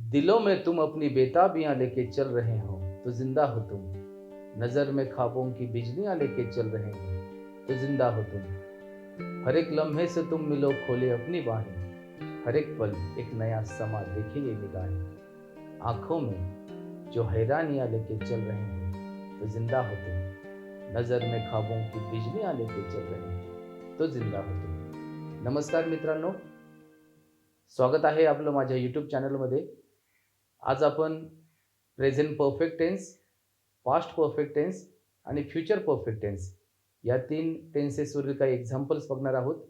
दिलों में तुम अपनी बेताबियां लेके चल रहे हो तो जिंदा हो तुम। नजर में ख्वाबों की बिजलियां लेके चल रहे हो तो जिंदा हो तुम। हर एक लम्हे से तुम मिलो खोले अपनी बाहें। हर एक पल एक नया समा देखे ये निगाहें। आंखों में जो हैरानियां लेके चल रहे हो तो जिंदा हो तुम। नजर में ख्वाबों की बिजलियां लेके चल रहे हो तो जिंदा हो तुम। नमस्कार मित्रांनो, स्वागत आहे आपलं माझ्या यूट्यूब चॅनलमध्ये. आज आपण present perfect tense, past perfect tense आणि फ्युचर परफेक्ट टेन्स या 3 टेन्सेसवरील काही एक्झाम्पल्स बघणार आहोत.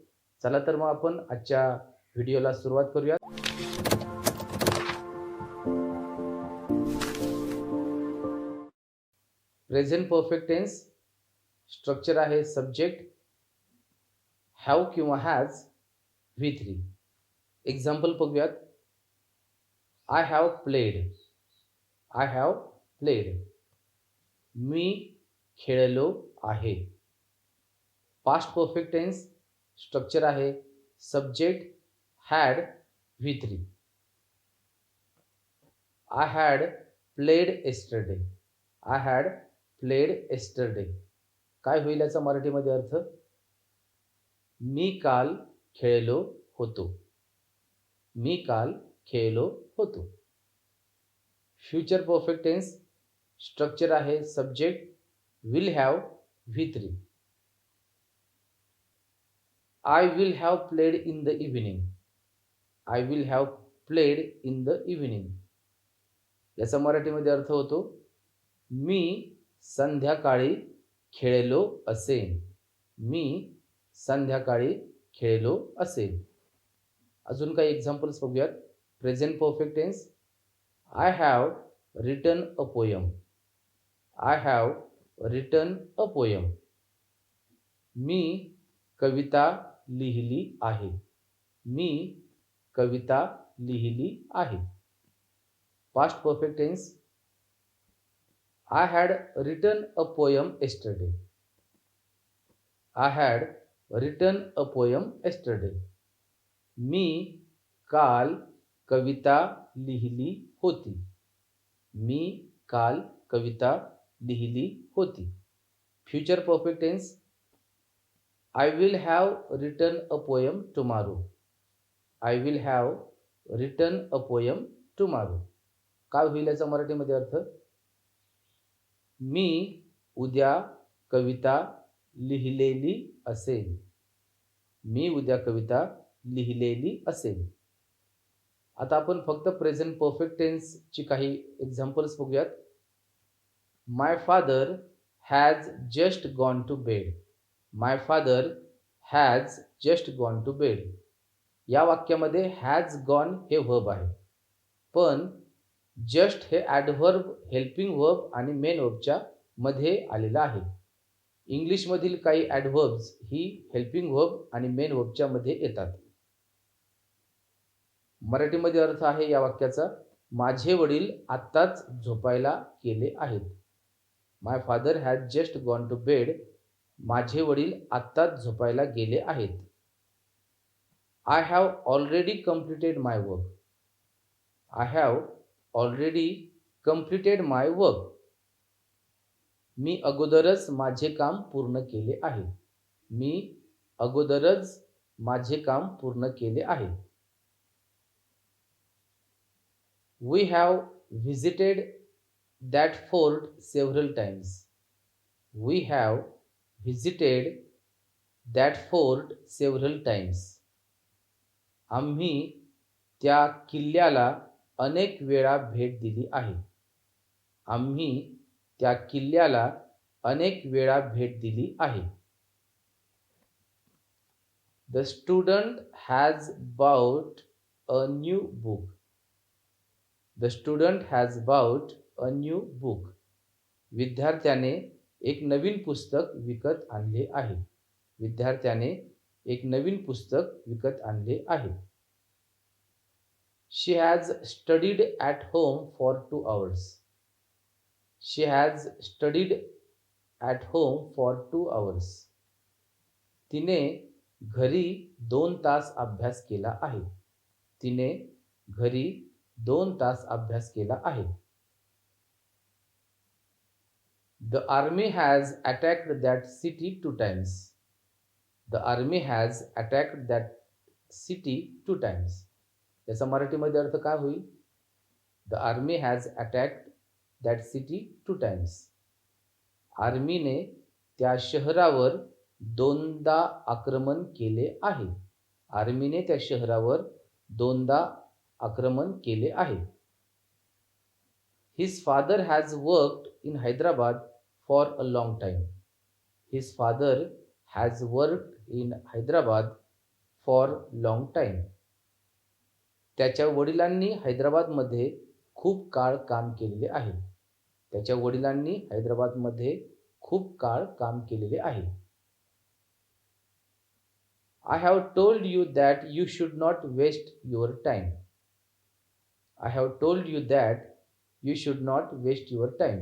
चला तर मग आपण आजच्या व्हिडिओला सुरुवात करूया. प्रेझेंट परफेक्ट टेन्स स्ट्रक्चर आहे सब्जेक्ट, हॅव किंवा हॅज, V3. एक्झाम्पल बघूयात. I have played. I have played. मी खेळलो आहे. पास्ट परफेक्ट टेन्स स्ट्रक्चर आहे subject, had, V3. I had played yesterday. I had played yesterday. काय होईल याचा मराठीमध्ये अर्थ? मी काल खेळलो होतो. मी काल खेळलो होतो. फ्युचर परफेक्ट टेन्स स्ट्रक्चर आहे subject, will have, V3. I will have played in the evening. I will have played in the evening. याचा मराठीमध्ये अर्थ होतो मी संध्याकाळी खेळलो असेन. मी संध्याकाळी खेळलो असेन. अजून काही एक्झाम्पल्स बघूयात. Present perfect tense. I have written a poem. I have written a poem. मी कविता लिहिली आहे. मी कविता लिहिली आहे. Past perfect tense. I had written a poem yesterday. I had written a poem yesterday. मी काल कविता लिहिली होती. मी काल कविता लिहिली होती. Future perfect tense. I will have written a poem tomorrow. I will have written a poem tomorrow. काय होईल याचा मराठीमध्ये अर्थ? मी उद्या कविता लिहिलेली असेल. मी उद्या कविता लिहिलेली असेल. आता आपण फक्त प्रेझेंट परफेक्ट टेन्सची काही एक्झाम्पल्स बघूयात. My father has just gone to bed. My father has just gone to bed. या वाक्यामध्ये हॅज गॉन हे व्हर्ब आहे, पण जस्ट हे ॲडव्हर्ब, हेल्पिंग व्हर्ब आणि मेन व्हर्बच्या मध्ये आलेलं आहे. इंग्लिशमधील काही ॲडव्हर्ब्स ही हेल्पिंग व्हर्ब आणि मेन व्हर्बच्या मध्ये येतात. मराठीमध्ये अर्थ आहे या वाक्याचा, माझे वडील आत्ताच झोपायला गेले आहेत. My father has just gone to bed. माझे वडील आत्ताच झोपायला गेले आहेत. I have already completed my work. I have already completed my work. मी अगोदरच माझे काम पूर्ण केले आहे. मी अगोदरच माझे काम पूर्ण केले आहे. We have visited that fort several times. We have visited that fort several times. आम्ही त्या किल्ल्याला अनेक वेळा भेट दिली आहे. आम्ही त्या किल्ल्याला अनेक वेळा भेट दिली आहे. The student has bought a new book. The student has bought a new book. विद्यार्थ्याने एक नवीन पुस्तक विकत आणले आहे. विद्यार्थ्याने एक नवीन पुस्तक विकत आणले आहे. She has studied at home for 2 hours. She has studied at home for 2 hours. तिने घरी 2 तास अभ्यास केला आहे. तिने घरी 2 तास अभ्यास केला आहे. The army has attacked that city 2 times. The army has attacked that city 2 times. याचा मराठीमध्ये अर्थ काय होईल? The army has attacked that city 2 times. आर्मीने त्या शहरावर 2दा आक्रमण केले आहे. आर्मीने त्या शहरावर 2दा आक्रमण केले आहे. His father has worked in Hyderabad for a long time. His father has worked in Hyderabad for long time. त्याच्या वडिलांनी हैदराबादमध्ये खूप काळ काम केलेले आहे. त्याच्या वडिलांनी हैदराबादमध्ये खूप काळ काम केलेले आहे. I have told you that you should not waste your time. I have told you that you should not waste your time.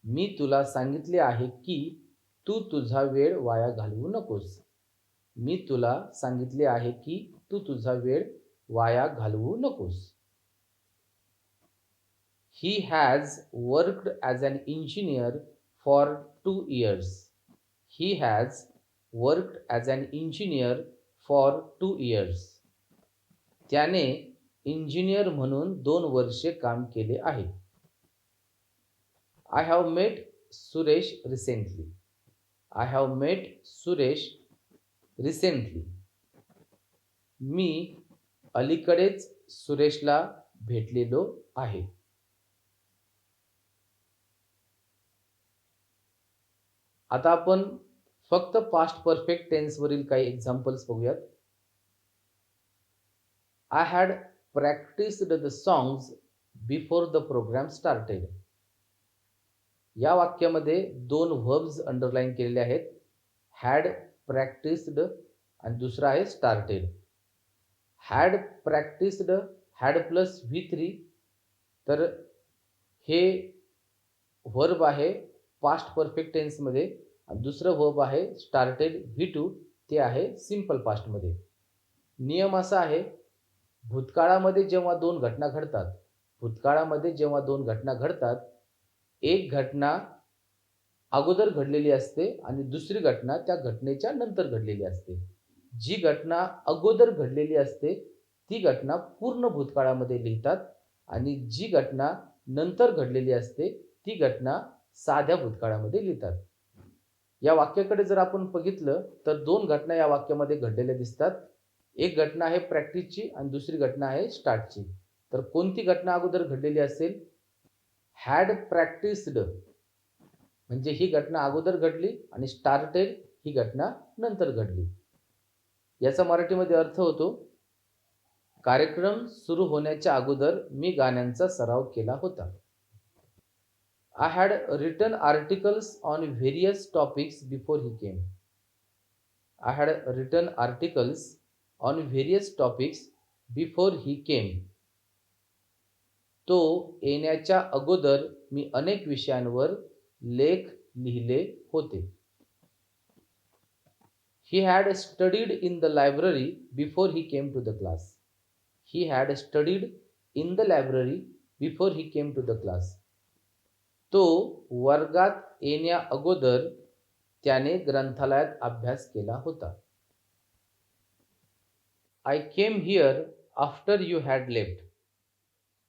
मी तुला सांगितले आहे की तू तुझा वेळ वाया घालवू नकोस. मी तुला सांगितले आहे की तू तुझा वेळ वाया घालवू नकोस. He has worked as an engineer for 2 years. He has worked as an engineer for 2 years. त्याने इंजिनियर म्हणून 2 वर्षे काम केले आहे. I have met Suresh recently. I have met Suresh recently. मी अलीकडेच सुरेशला भेटलेलो आहे. आता आपण फक्त पास्ट परफेक्ट टेन्स वरील काही एक्झाम्पल्स बघूयात. I had practiced the songs before the program started. या वाक्यामध्ये 2 व्हर्ब्स अंडरलाईन केलेले आहेत. हॅड प्रॅक्टिस्ड आणि दुसरा आहे started. Had practised, had plus V3, तर हे व्हर्ब आहे पास्ट परफेक्ट टेन्समध्ये. आणि दुसरं व्हर्ब आहे स्टार्टेड V2, ते आहे सिंपल पास्टमध्ये. नियम असा आहे, भूतकाळामध्ये जेव्हा 2 घटना घडतात, भूतकाळामध्ये जेव्हा 2 घटना घडतात, एक घटना अगोदर घडलेली असते आणि दुसरी घटना त्या घटनेच्या नंतर घडलेली असते. जी घटना अगोदर घडलेली असते ती घटना पूर्ण भूतकाळामध्ये लिहितात आणि जी घटना नंतर घडलेली असते ती घटना साध्या भूतकाळामध्ये लिहितात. या वाक्याकडे जर आपण बघितलं तर 2 घटना या वाक्यामध्ये घडलेल्या दिसतात. एक घटना आहे प्रॅक्टिसची आणि दुसरी घटना आहे स्टार्टची. तर कोणती घटना अगोदर घडलेली असेल? हॅड प्रॅक्टिस्ड म्हणजे ही घटना अगोदर घडली आणि स्टार्टेड ही घटना नंतर घडली. याचा मराठीमध्ये अर्थ होतो, कार्यक्रम सुरू होण्याच्या अगोदर मी गाण्यांचा सराव केला होता. I had written articles on various topics before he came. I had written articles on various topics before he came. तो येण्याच्या अगोदर मी अनेक विषयांवर लेख लिहिले होते. He had studied in the library before he came to the class. He had studied in the library before he came to the class. तो वर्गात येण्या अगोदर त्याने ग्रंथालयात अभ्यास केला होता. I came here after you had left.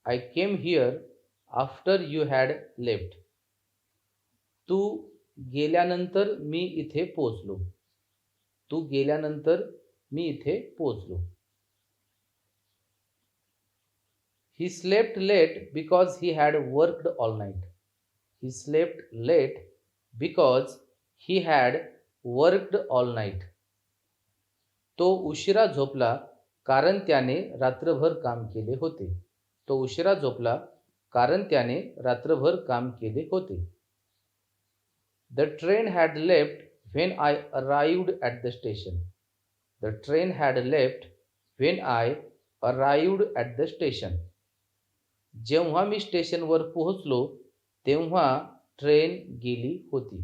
I came here after you had left. तू गेल्यानंतर मी इथे पोहोचलो. तू गेल्यानंतर मी इथे पोहोचलो. He slept late because he had worked all night. He slept late because he had worked all night. तो उशिरा झोपला कारण त्याने रात्रभर काम केले होते. तो उशिरा झोपला कारण त्याने रात्रभर काम केले होते. The train had left when I arrived at the station. The train had left when I arrived at the station. जेव्हा मी स्टेशनवर पोहोचलो तेव्हा ट्रेन गेली होती.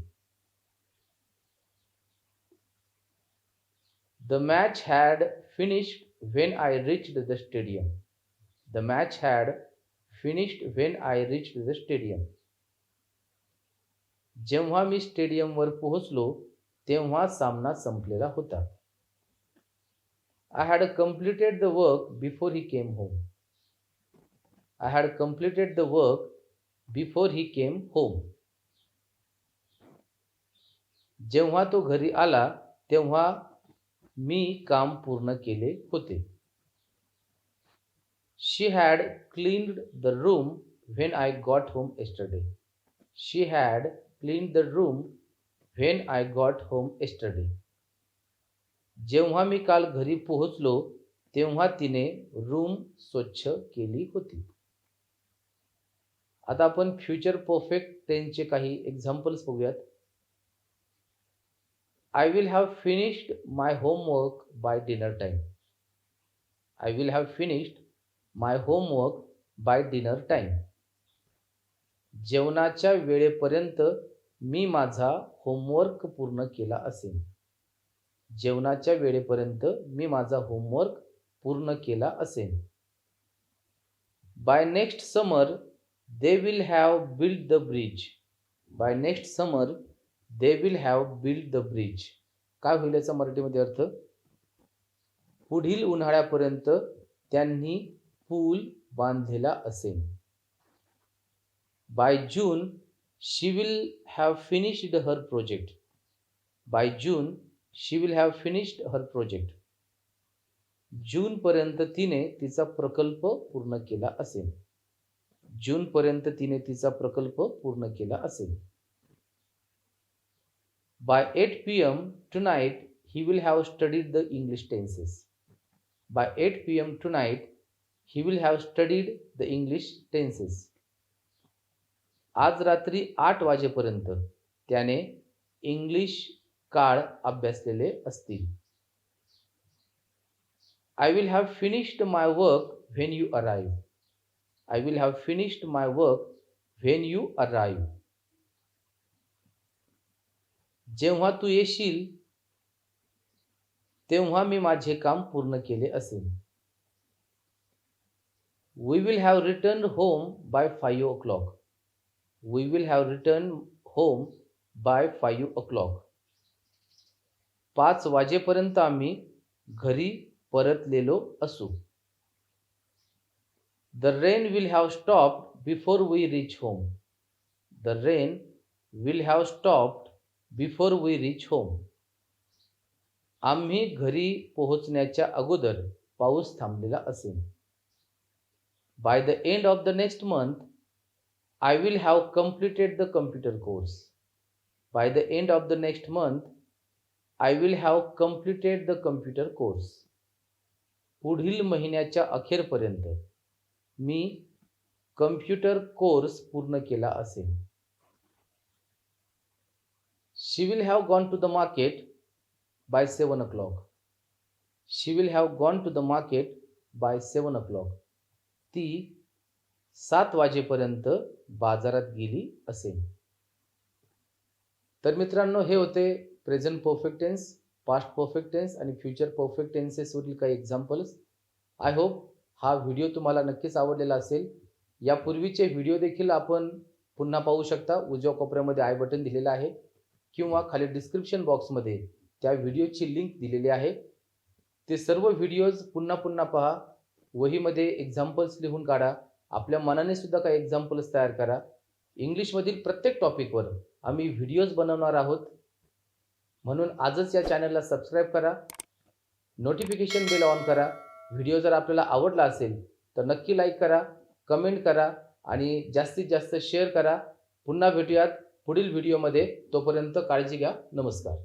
The match had finished when I reached the stadium. The match had finished when I reached the stadium. जेव्हा मी स्टेडियमवर पोहोचलो तेव्हा सामना संपलेला होता. I had completed the work before he came home. I had completed the work before he came home. जेव्हा तो घरी आला तेव्हा मी काम पूर्ण केले होते. She had cleaned the room when I got home yesterday. She had cleaned the room when I got home yesterday. जेव्हा मी काल घरी पोहोचलो तेव्हा तिने रूम स्वच्छ केली होती. आता आपण फ्युचर परफेक्ट टेन्सचे काही एक्झाम्पल्स बघूयात. I will have finished my homework by dinner time. I will have finished my homework by dinner time. जेवणाच्या वेळेपर्यंत मी माझा होमवर्क पूर्ण केला असेल. जेवणाच्या वेळेपर्यंत मी माझा होमवर्क पूर्ण केला असेल. By next summer they will have built the bridge. By next summer they will have built the bridge. काय होईल याचा मराठीमध्ये अर्थ? पुढील उन्हाळ्यापर्यंत त्यांनी पूल बांधलेला असेल. By June she will have finished her project. By June she will have finished her project. जून पर्यंत तिने तिचा प्रकल्प पूर्ण केला असेल. जून पर्यंत तिने तिचा प्रकल्प पूर्ण केला असेल. By 8 p.m. tonight he will have studied the English tenses. By 8 p.m. tonight he will have studied the English tenses. आज रात्री 8 वाजेपर्यंत त्याने इंग्लिश काळ अभ्यासलेले असतील. I will have finished my work when you arrive. I will have finished my work when you arrive. जेव्हा तू येशील तेव्हा मी माझे काम पूर्ण केले असेल. We will have returned home by 5 o'clock. We will have returned home by 5 o'clock. 5 वाजेपर्यंत आम्ही घरी परतलेलो असू. The rain will have stopped before we reach home. The rain will have stopped before we reach home. आम्ही घरी पोहोचण्याच्या अगोदर पाऊस थांबलेला असेल. By the end of the next month, I will have completed the computer course. By the end of the next month, I will have completed the computer course. पुढील महिन्याच्या अखेरपर्यंत मी कम्प्युटर कोर्स पूर्ण केला असेल. She will have gone to the market by 7 o'clock. She will have gone to the market by 7 o'clock. ती 7 वाजेपर्यंत बाजारात गेली असेल. तर मित्रांनो, हे होते present perfect tense, past perfect tense आणि फ्युचर परफेक्ट टेन्सेसवरील काही एक्झाम्पल्स. आय होप हा व्हिडिओ तुम्हाला नक्कीच आवडलेला असेल. यापूर्वीचे व्हिडिओ देखील आपण पुन्हा पाहू शकता. उजव्या कोपऱ्यामध्ये आय बटन दिलेलं आहे किंवा खाली डिस्क्रिप्शन बॉक्समध्ये त्या व्हिडिओची लिंक दिलेली आहे. ते सर्व व्हिडिओज पुन्हा पुन्हा पहा. वहीमध्ये एक्झाम्पल्स लिहून काढा. आपल्या मनाने सुद्धा काही एक्झाम्पल्स तयार करा. इंग्लिशमधील प्रत्येक टॉपिकवर आम्ही व्हिडिओज बनवणार आहोत. म्हणून आजच या चॅनलला सबस्क्राईब करा, नोटिफिकेशन बेल ऑन करा. व्हिडिओ जर आपल्याला आवडला असेल तर नक्की लाईक करा, कमेंट करा आणि जास्तीत जास्त शेअर करा. पुन्हा भेटूयात पुढील व्हिडिओमध्ये. तोपर्यंत काळजी घ्या. नमस्कार.